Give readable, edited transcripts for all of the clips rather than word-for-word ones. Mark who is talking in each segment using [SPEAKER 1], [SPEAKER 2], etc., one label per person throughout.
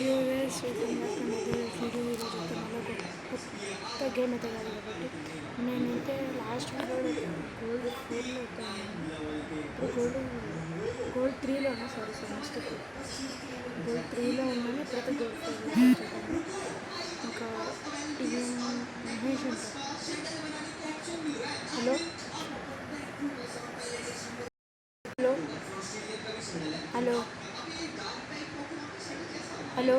[SPEAKER 1] US welcome back అనేది video ఈరోజు అయితే మళ్ళీ కొత్త గేమ్ అయితే కాదు కాబట్టి నేనైతే లాస్ట్ వీడియోలో గోల్డ్ 4లో ఇప్పుడు గోల్డ్ 3లోనా సారీ మిస్టేక్ గోల్డ్ 3లో ఉన్నాను. ఇప్పుడైతే గోల్డ్ 4లో వచ్చేసాను. ఇంకా టీఎం మహేష్ ఉంటారు. Hello hello hello hello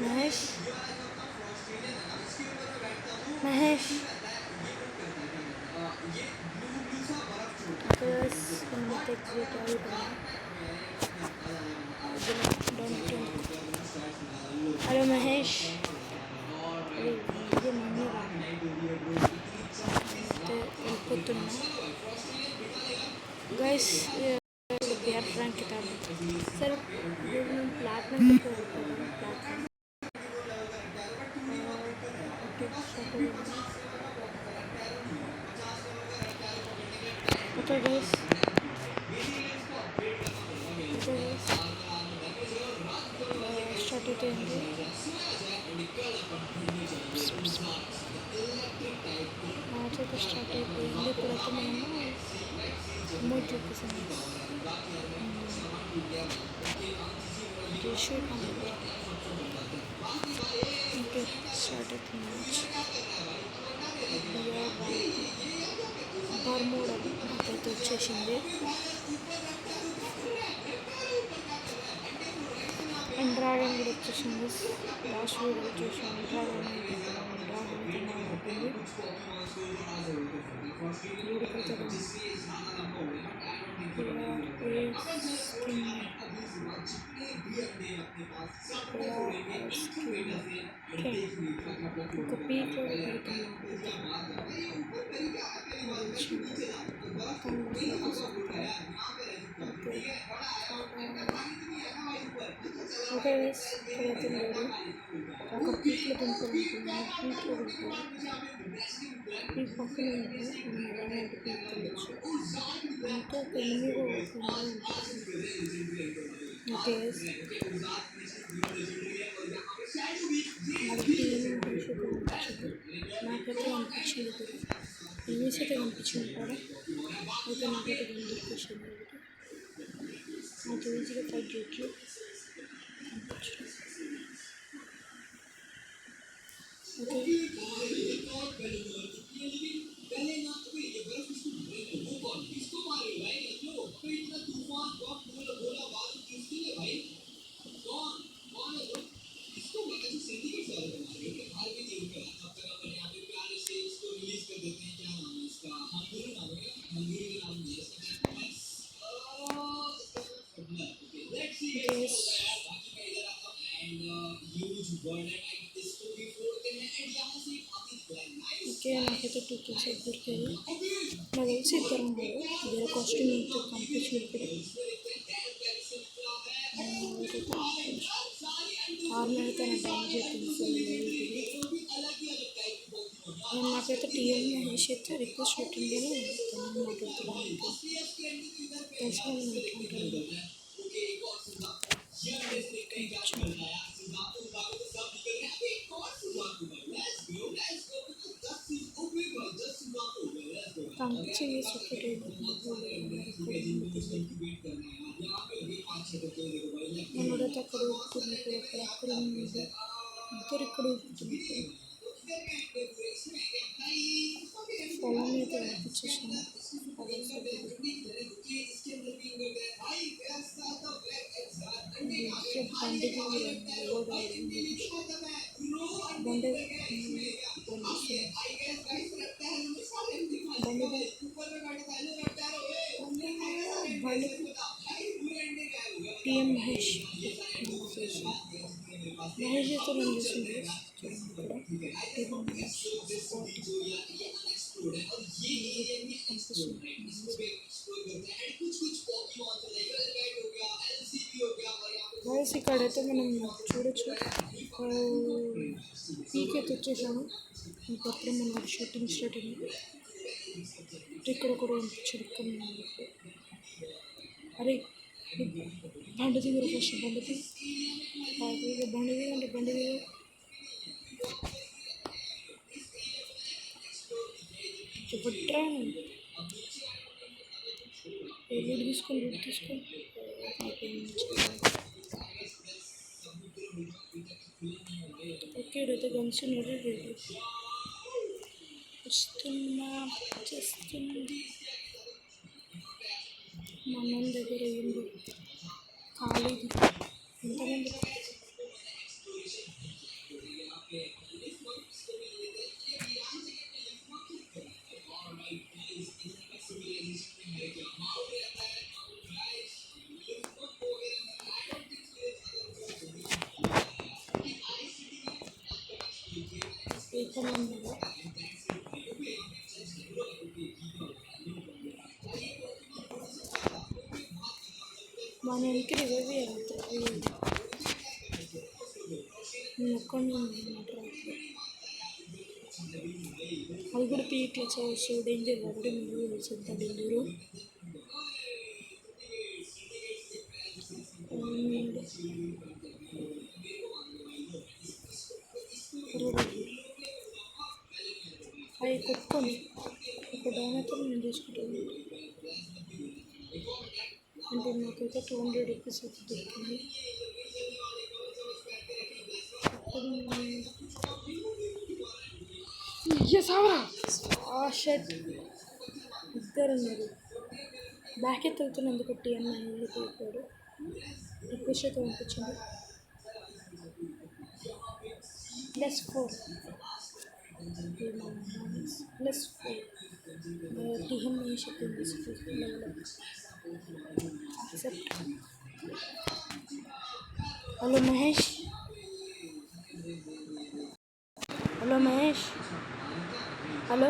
[SPEAKER 1] Mahesh Mahesh hello Mahesh ఇది మమ్మీ వెళ్ళిపోతున్నా గైస్. బిఆర్ ఫ్రాంక్ కితాబ్ సరే నేను platinum platinum okay guys start అయిపోయింది. మ్యాచ్ అయితే స్టార్ట్ అయిపోయింది. ఇప్పుడైతే మేము అమౌంట్ చూపిస్తాను. ఓకే స్టార్ట్ అయిపోయింది మ్యాచ్. బర్మూడా నాకైతే వచ్చేసింది. డ్రాగన్ కూడా వచ్చేసింది. లాస్ట్ వీడియో చూసాను. డ్రాగన్ అయితే బాగుంటుంది. ఒక పీక్ ఓకే ఇక్కడైతే లేదు. ఒక పీక్లో దింపాలనుకున్నాను. పీక్లో దింపాలి. పీక్ పక్కన అలాంటి పీక్ తెలియచ్చు. అంటే ఒక ఎనిమిది ఓకే అది టీవీ కనిపించదు. నాకైతే కనిపించింది. టీవీస్ అయితే కనిపించింది కూడా. అయితే నాకైతే కనిపించింది. నాకు ఈజీగా ఫైట్ చేయొచ్చు. ఓకే ఓకే నాకైతే 2 కేసెస్ దొరికాయి. నాకు తెలిసి ఇద్దరు ఉన్నారు. వేరే కాస్ట్యూమ్ అయితే కనిపించినప్పుడు ఆర్మీ అయితే నా డ్యామేజ్ అయిపోయింది. నాకైతే టీఎం మహేష్ అయితే రిక్వెస్ట్ పెట్టింది. తను మాట్లాడుతున్నాను. కనిపించింది సూపర్. మనోడైతే అక్కడ ఊపుతున్నప్పుడు అక్కడ ఇద్దరు ఇక్కడ ఊపుతున్నప్పుడు పొలాన్ని అయితే కనిపించేసాను. బండికి బండి టీఎం మహేష్ మహేష్ అయితే నేను చూసింది. వాయిస్ ఇక్కడైతే మనం చూడొచ్చు. పీక్ అయితే వచ్చేసాము. ఇంకప్పుడే మనం షూటింగ్ స్టార్ట్ అయింది. ఇక్కడ కూడా చురుక్కున్నాను. అరే బండి దిగురు ఫస్ట్ బండి బండి దిగండి, బండి దిగు. చెప్పట్రా లూట్ తీసుకోండి, లూట్ తీసుకోండి. ఓకే, ఇదైతే గన్స్ రెడీ వస్తున్నా చేస్తుంది. మా అన్న దగ్గర ఏంది ఖాళీది ఎంతమంది ఎంతమంది మన వెనక్కి రివైవ్ అయ్యింది. నేను ఒక్కడిని అనమాట. అది కూడా పీక్లో సో డేంజర్ కాబట్టి మీరు తెలిసేంత డేంజరు. అవి కొట్టుకొని ఒక డౌన్ అయితే నేను తీసుకుంటాను. అంటే నాకైతే 200 రూపీస్ అయితే దొరికింది. షర్ట్ ఇద్దరు ఉన్నారు. బ్యాక్ ఎత్తి వెళ్తున్నా ఎందుకు టీఎన్ ఇల్లు పోయాడు. రిక్వెస్ట్ అయితే పంపించింది. +4 +4 టీఎన్ చెప్పింది. Hello Mahesh, hello Mahesh, hello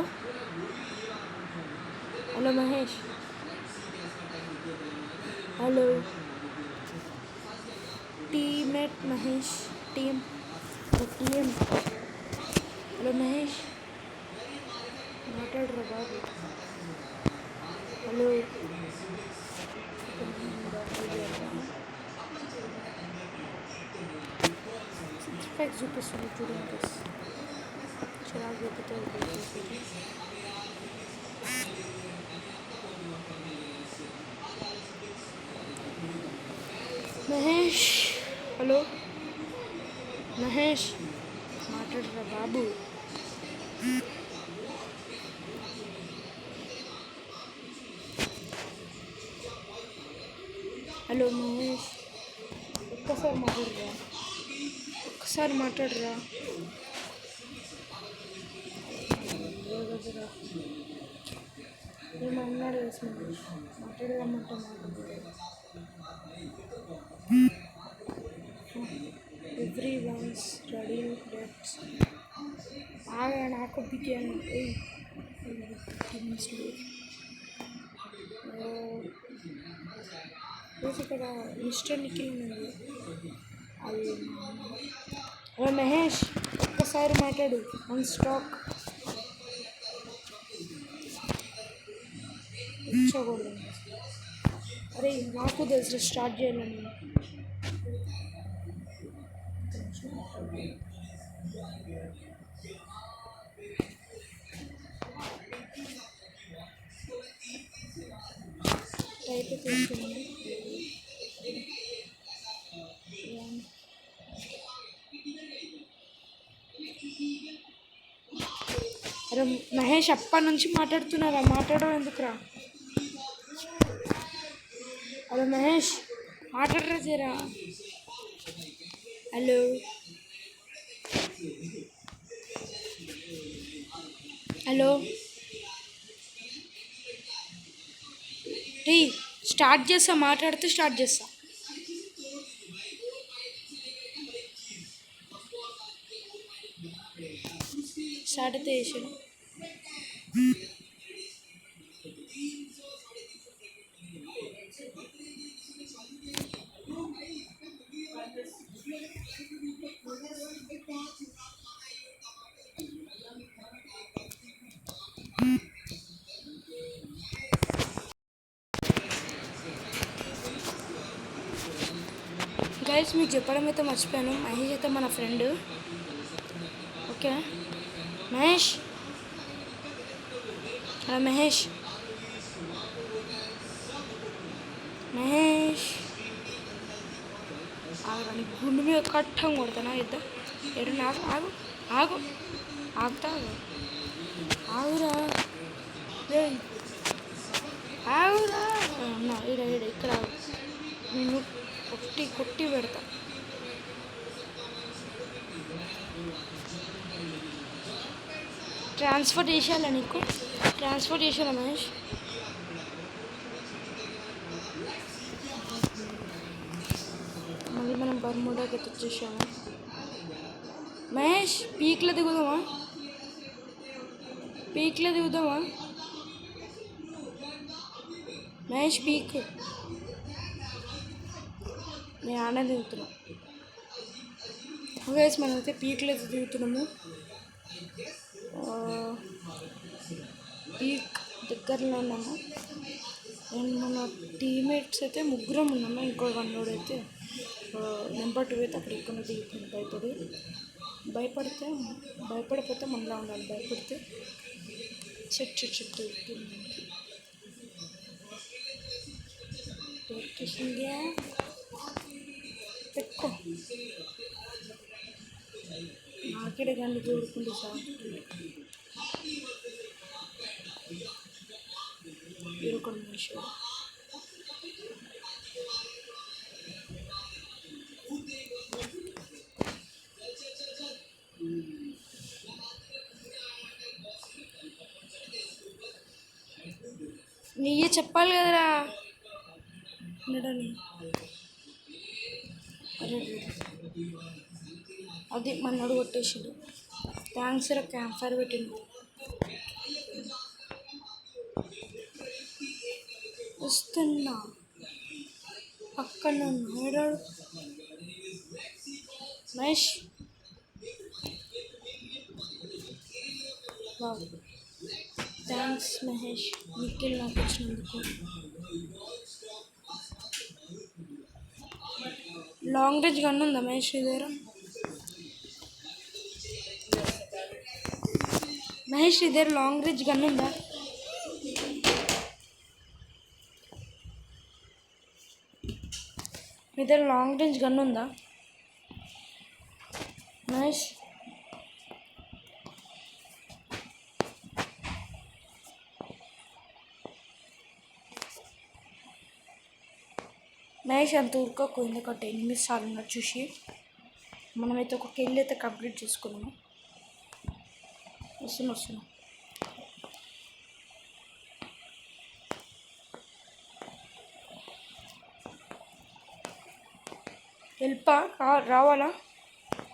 [SPEAKER 1] hello Mahesh, hello teammate Mahesh, TM. Hello Mahesh, మాట్లాడరా బాబు. హలో 65 చూపిస్తుంది చూడండి. చిరాకు చూపుతుంది. మహేష్, హలో మహేష్, మాట్లాడరా బాబు. హలో మహేష్, ఒక్కసారి మాట్లాడరా, ఒక్కసారి మాట్లాడరా. మేము అన్నాడు వేసి మాట్లాడదామంటే మాట్లాడారు. ఎవ్రీ వన్స్ రెడీ డెట్స్ నాకు బిగ్యాన్ ఇక్కడ మిస్టర్ నిఖిల్ ఉంది. అది మహేష్ ఒక్కసారి మాట్లాడు. ఆన్ స్టాక్ ఇచ్చకూడదు. అరే నాకు తెలుసు స్టార్ట్ చేయాలని. టైప్ తీసుకుంది. అరే మహేష్ అప్పటి నుంచి మాట్లాడుతున్నారా, మాట్లాడడం ఎందుకురా. అరే మహేష్ మాట్లాడరా జరా. హలో హలో టీ స్టార్ట్ చేస్తా, మాట్లాడితే స్టార్ట్ చేస్తా. స్టార్ట్ అయితే చేసాను. గైస్ మీకు చెప్పడం అయితే మర్చిపోయాను, మహేష్ అయితే మన ఫ్రెండ్. ఓకే మహేష్, మహేష్ మహేష్ ఆగరాని గుండు మీద కట్టం కొడతానా ఇద్దా ఎడు నాకు ఆగు ఆగు ఆగుతా ఆగురా ఆగురా అన్నా ఈడ ఈడ ఇక్కడ నేను కొట్టి కొట్టి పెడతా. ట్రాన్స్ఫర్ చేసేయాలా నీకు? ట్రాన్స్ఫర్ చేసేయాలా మహేష్? మళ్ళీ మనం బర్ముడాకి వచ్చేసాము. మహేష్ పీక్లో దిగుదామా? పీక్లో దిగుదామా మహేష్? పీక్ నేను ఆనే దిగుతున్నా. వేసి మనమైతే పీక్లో దిగుతున్నాము. పీక్ దగ్గరలో ఉన్నాము. అండ్ మన టీమ్మేట్స్ అయితే ముగ్గురం ఉన్నాము. ఇంకో వన్నోడు అయితే నెంబర్ 2 అయితే అక్కడ ఇక్కడ దిగుతుంది భయపడిపోతే మనలా ఉండాలి. భయపడితే చెట్టు దొరికేసిందిగా పెట్టుకో. నాకేడే కానీ దూరుకుంది సార్. ఇరుకొని మనిషి నీయే చెప్పాలి కదరా ఉండని. అరే అది మన్నాడు కొట్టేసిండు. థ్యాంక్స్ రా క్యాంప్ ఫైర్ పెట్టిండు. వస్తున్నా పక్కన ఉన్నాడు మహేష్. థ్యాంక్స్ మహేష్ నిఖిల్ నాకు వచ్చినందుకు. లాంగ్ రేంజ్ గన్ ఉందా మహేష్ దగ్గర? మహేష్ దగ్గర లాంగ్ రేంజ్ గన్ ఉందా? మీ దగ్గర లాంగ్ రేంజ్ గన్ ఉందా మహేష్? మహేష్ అంత ఊరుకోకు, ఎందుకంటే 8 సార్లు చూసి మనమైతే ఒక కెళ్ళి అయితే కంప్లీట్ చేసుకున్నాము. వస్తున్నా హెల్పా? రావాలా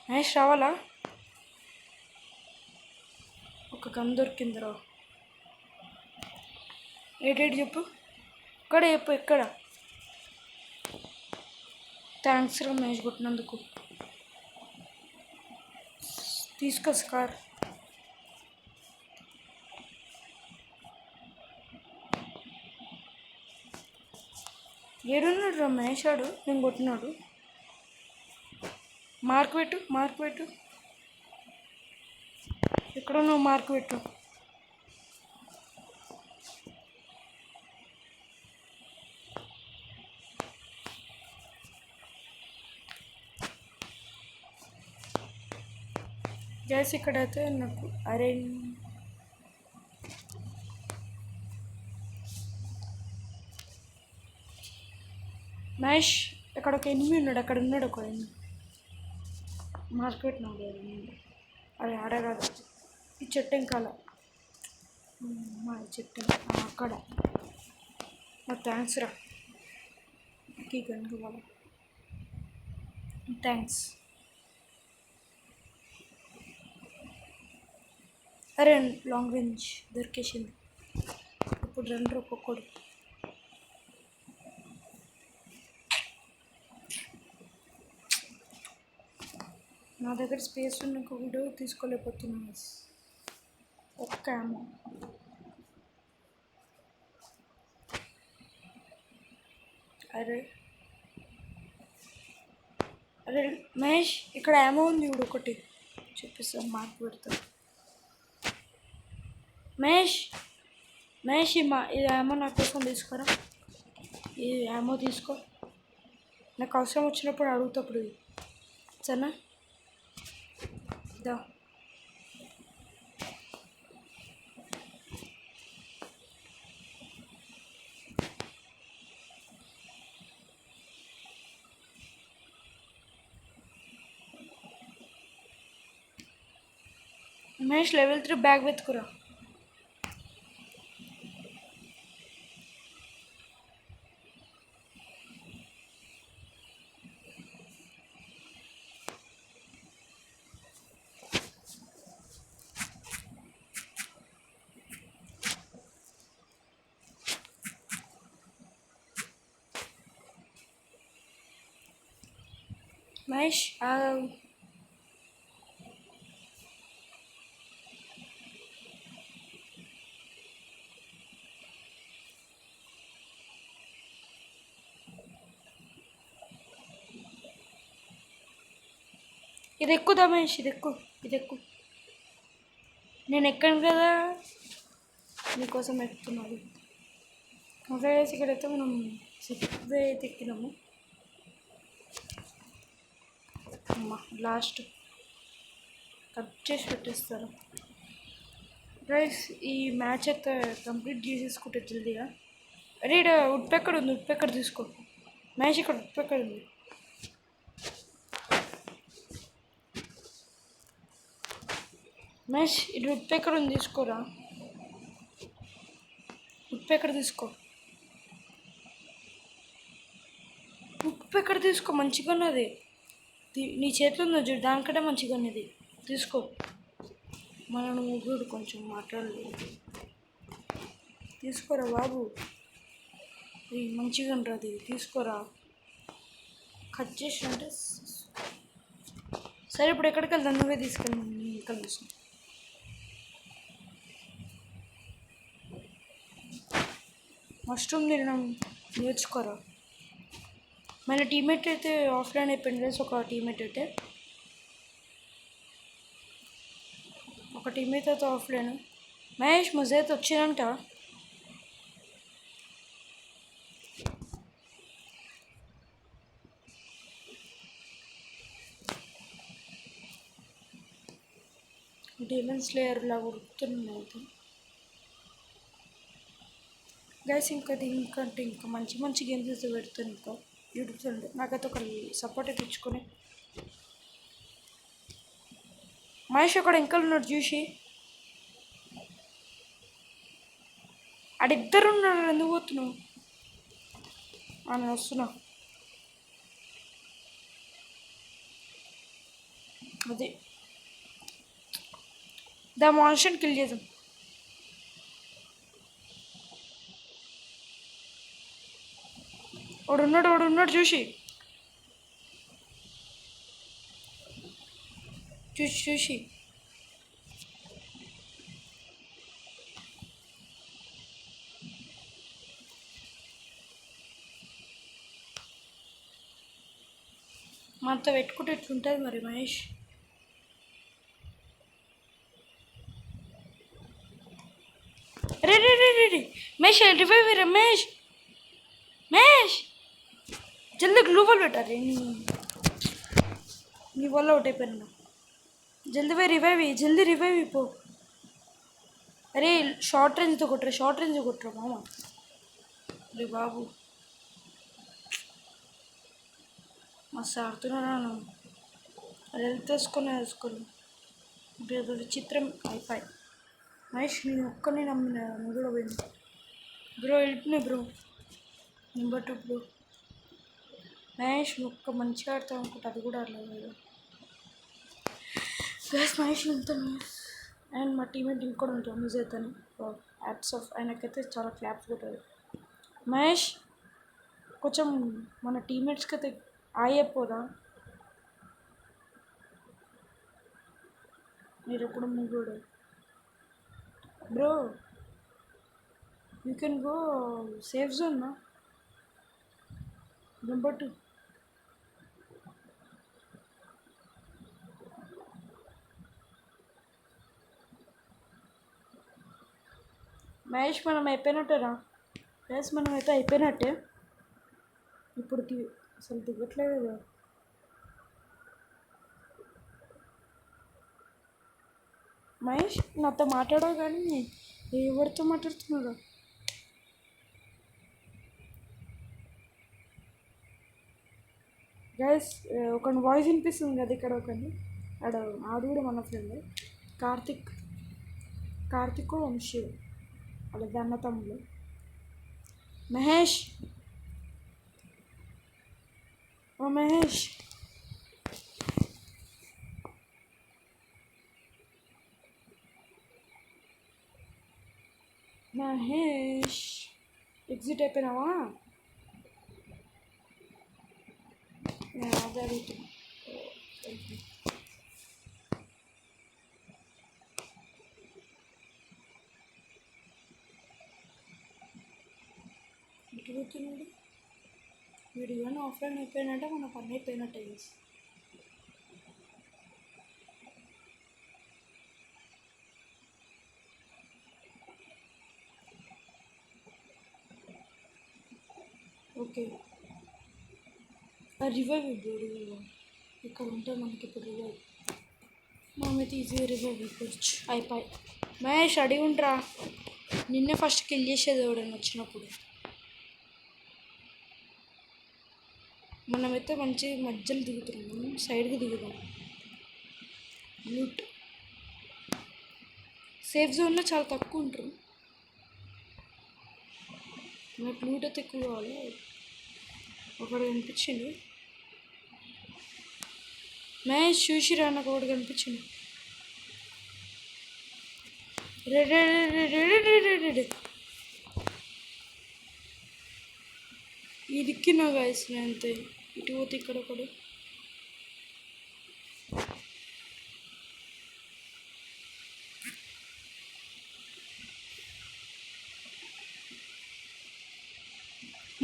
[SPEAKER 1] మహేష్? రావాలా? ఒక గన్ దొరికిందిరా. ఏడేడు చెప్పు, ఇక్కడ చెప్పు ఎక్కడ? థ్యాంక్స్ రా మహేష్ కొట్టినందుకు. తీసుకో స్కార్. ఏడున్నాడు రా మహేష్? ఆడు నేను కొట్టినాడు. మార్క్ పెట్టు ఎక్కడ నువ్వు? మార్క్ పెట్టు. గ్యాస్ ఇక్కడైతే నాకు అరే మహేష్ అక్కడ ఒక ఎనిమిది ఉన్నాడు. అక్కడ ఉన్నాడు ఒక ఎనిమిది. మార్కెట్ నాకు అరే ఆడ కాదు, ఈ చెట్టు ఇంకాల మా చెట్టు అక్కడ. థ్యాంక్స్ రా కనుక థ్యాంక్స్. అరే లాంగ్ రేంజ్ దొరికేసింది. ఇప్పుడు 2 ఒక్కొక్కడు. నా దగ్గర స్పేస్ ఉన్న వీడియో తీసుకోలేకపోతున్నాను. ఒక్క ఏమో అరే అరే మహేష్, ఇక్కడ ఏమో ఉంది ఇప్పుడు ఒకటి చూపిస్తాను, మార్క్ పెడతాను. మహేష్, మహేష్ ఇది ఏమో నా కోసం తీసుకురా. ఇది ఏమో తీసుకో, నాకు అవసరం వచ్చినప్పుడు అడుగుతప్పుడు సరేనా. దా మహేష్, లెవెల్ 3 బ్యాగ్ వెతుకురా. మహేష్ ఇది ఎక్కుదా మహేష్, ఇది ఎక్కు. నేను ఎక్కాను కదా, నీకోసం ఎక్కుతున్నాను. అదే ఇక్కడైతే మనం సిక్స్ అయితే ఎక్కినాము. అమ్మ లాస్ట్ కట్ చేసి పెట్టేస్తారు. రైస్ ఈ మ్యాచ్ అయితే కంప్లీట్ చేసేసుకుంటే జల్దీగా. అరే ఇక్కడ ఉడ్పెక్కడ ఉంది, ఉడ్పెక్కడ తీసుకో. మ్యాచ్ ఇక్కడ ఉడ్పెక్కడ ఉంది. మ్యాచ్ ఇది ఉడ్పెక్కడ ఉంది, తీసుకోరా. ఉప్పెక్కడ తీసుకో, ఉప్పెక్కడ తీసుకో, మంచిగా ఉన్నది. నీ చేతిలో ఉన్న చూడు, దానికంటే మంచిగా ఉన్నది, తీసుకో. మన ముగ్గురు కొంచెం మాట్లాడలేదు, తీసుకోరా బాబు. మంచిగా ఉంటుంది, తీసుకోరా. కట్ చేసి అంటే సరే. ఇప్పుడు ఎక్కడికి వెళ్తాను, నువ్వే తీసుకెళ్ళి కలిసి. మష్రూమ్ తినడం నేర్చుకోరా. మన టీమేట్ అయితే ఆఫ్లైన్ అయిపోయింది. ఒక టీమేట్ అయితే ఆఫ్లైన్. మహేష్ మజా అయితే వచ్చిందంట. డీమన్ స్లేయర్ లాగా ఉడుకుతున్నాయి గైస్. ఇంకా మంచి గేమ్స్ అయితే పెడతాను ఇంకా యూట్యూబ్ ఛానల్. నాకైతే ఒక సపోర్ట్ అయితే ఇచ్చుకొని. మహేష్ అక్కడ ఇంకా ఉన్నాడు చూసి, ఆడిద్దరు ఉన్నాడు. ఎందుకు పోతున్నావు? నేను వస్తున్నా. అదే దా మాన్షన్ కిల్ చేద్దాం. వాడున్నాడు చూసి మనతో పెట్టుకుంటే ఎట్లుంటుంది మరి మహేష్. రే మహేష్ రివైవ్ రమేష్. జల్దీ గ్లూవల్ పెట్టారు. నీ వల్ల ఒకటి అయిపోయినా. జల్దీ రివైవ్ పో. అరే షార్ట్ రేంజ్తో కొట్టరా మామ. అరే బాబు మస్తు ఆడుతున్నాను. అది వేసుకొని ఇప్పుడు విచిత్రం అయిపోయి. మహేష్ నేను ఒక్కరిని నమ్మిన, నువ్వు కూడా పోయింది. Bro help me bro. Number 2 bro. Mahesh ఒక్క మంచిగా ఆడతావు అనుకుంటా, అది కూడా ఆడలేదు. గ్యాస్ మహేష్ ఉంటాను. అండ్ మా టీమేట్ ఇంకోటి ఉంటాను, మిస్ అవుతాను. యాప్స్ ఆఫ్ ఆయనకైతే చాలా క్లాప్స్ కొట్టారు. మహేష్ కొంచెం మన టీమేట్స్కి అయితే అయిపోదా. మీరు ఎప్పుడు ముగ్గురు bro. You can go safe zone నా. నెంబర్ 2 మహేష్ మనం అయిపోయినట్టేరా. గైస్ మనం అయితే అయిపోయినట్టే. ఇప్పటికి అసలు దిగట్లేదు కదా. మహేష్ నాతో మాట్లాడవు కానీ ఎవరితో మాట్లాడుతున్నాడు? గైస్ ఒక వాయిస్ వినిపిస్తుంది కదా ఇక్కడ ఒకటి. ఆడు కూడా మన ఫ్రెండ్ కార్తిక్ వంశీ వాళ్ళ అన్న తమ్ముడు. మహేష్ ఓ మహేష్ మహేష్ ఎగ్జిట్ అయిపోయినావా? అదే అడుగుతున్నా. ఇటు పోతున్నాడు వీడు. కానీ ఆఫ్లైన్ అయిపోయినట్టే మన పని అయిపోయినట్టే. ఓకే రివైవ్ ఇప్పుడు ఇక్కడ ఉంటే మనకి ఇప్పుడు రివైవ్ మామైతే ఈజీగా రివైవ్ అయిపోవచ్చు. అయిపోయి మహేష్ అడిగి ఉండరా, నిన్నే ఫస్ట్ కిల్ చేసేది ఎవడని వచ్చినప్పుడు. మనమైతే మంచి మధ్యలో దిగుతున్నాం, సైడ్కి దిగుదాం. లూట్ సేఫ్ జోన్లో చాలా తక్కువ ఉంటారు. నాకు లూట్ అయితే ఎక్కువ కావాలి. ఒకడు కనిపించింది మహేష్, చూసిరా నాకు ఒకటి కనిపించింది. ఇదిక్కినా గాయస్ నేను అంతే. ఇటు పోతే ఇక్కడ ఒకడు.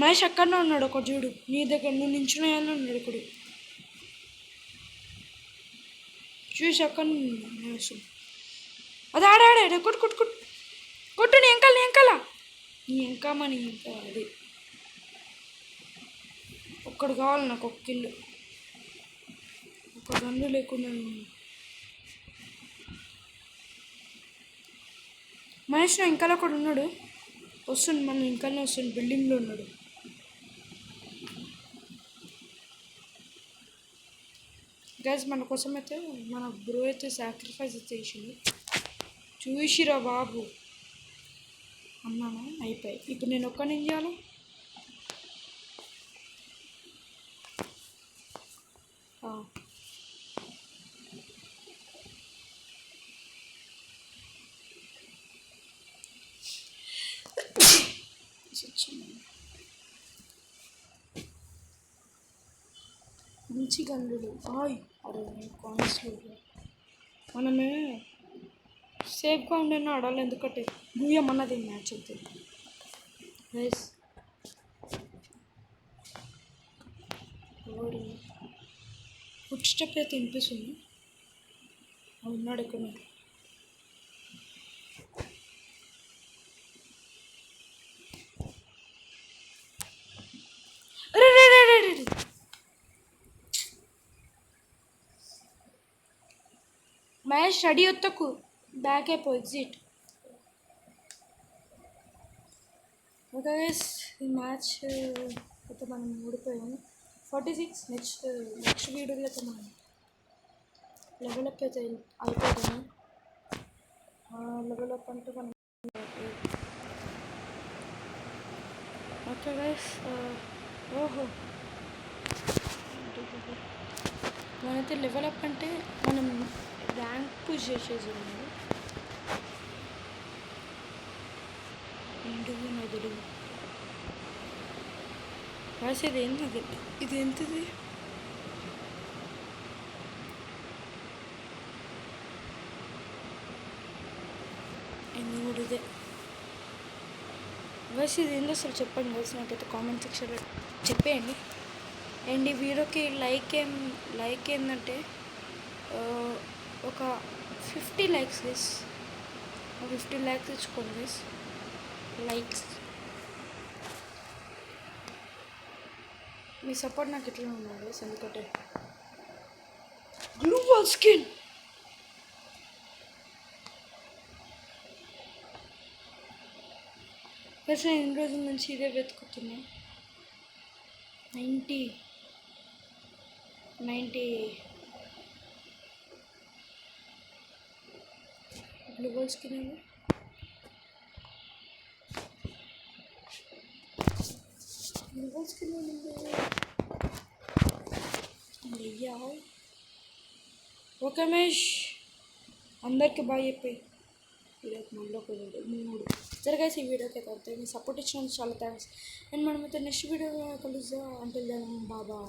[SPEAKER 1] మహేష్ అక్కడనే ఉన్నాడు ఒక చూడు, నీ దగ్గర నువ్వు నించునేయాలని ఉన్నాడు ఒకడు. చూసి అక్కడ మహేష్ అది ఆడాడే కొట్టు కొట్టు కొట్టు కొట్టు. నీ ఎంకాల నీ ఎంకామని ఇంకా అది ఒక్కడు కావాలి నాకు. ఒక కిల్లు, ఒక గన్ను లేకుండా. మహేష్ నా ఇంకాలో ఒకడు ఉన్నాడు, వస్తుంది మన ఇంకానే వస్తుంది, బిల్డింగ్లో ఉన్నాడు. గైస్ మన కోసం అయితే మన బ్రో అయితే సాక్రిఫైస్ చేసిండు. చూసిరా బాబు అన్నాను. అయిపోయి ఇప్పుడు నేను ఒక్కని ఏం చేయాలి? మంచి గన్నులు. అరే కాయిన్స్లో మనమే సేఫ్గా ఉండేనా ఆడాలి. ఎందుకంటే గుయ్యం అన్నది మ్యాచ్ అవుతుంది. గైస్ ఫుడ్ స్టెప్ అయితే వినిపిస్తుంది. ఉన్నాడు ఇక్కడ. మహేష్ రెడీ వద్దకు, బ్యాక్ అయిపో ఎగ్జిట్. ఓకే గైస్ ఈ మ్యాచ్ అయితే మనం ఓడిపోయాము. 46. నెక్స్ట్ వీడియోలో అయితే మనం లెవెల్ అప్ అయితే అయిపోతాము. లెవెల్ అప్ అంటే మనం ఓకే గైస్. ఓహో మనైతే లెవెల్ అప్ అంటే మనం ర్యాంక్ పుష్ చేసేది ఉంది. ఏంటిది నాకు తెలియదు. రాసేది ఏంటది? ఇది ఎంతది? ఇదే వయసు ఇది ఏందో అసలు చెప్పండి వయసు. నాకైతే కామెంట్ సెక్షన్లో చెప్పేయండి. అండ్ ఈ వీడియోకి లైక్ ఏంటంటే ఒక 50 లైక్స్ గైస్. 50 లైక్స్ తెచ్చుకోండి గైస్. లైక్స్. మీ సపోర్ట్ నాకు ఎట్లా ఉన్నాడు ఎందుకంటే గ్లూవాల్ స్కిన్ నేను ఎన్ని రోజుల నుంచి ఇదే వెతుకుతున్నా. 90 గ్లూవాల్ స్కిన్ ఏమో గ్లూవాల్ స్కిన్ ఏముంది అయ్యా. ఓకే మహేష్, అందరికి బాగా చెప్పి వీడియోకి మళ్ళీ ఒక 3 జరగేసి ఈ వీడియోకి అయితే అంతే. మీ సపోర్ట్ ఇచ్చినందుకు చాలా థ్యాంక్స్. అండ్ మనమైతే నెక్స్ట్ వీడియో కలుద్దాం. అంటే బాబా.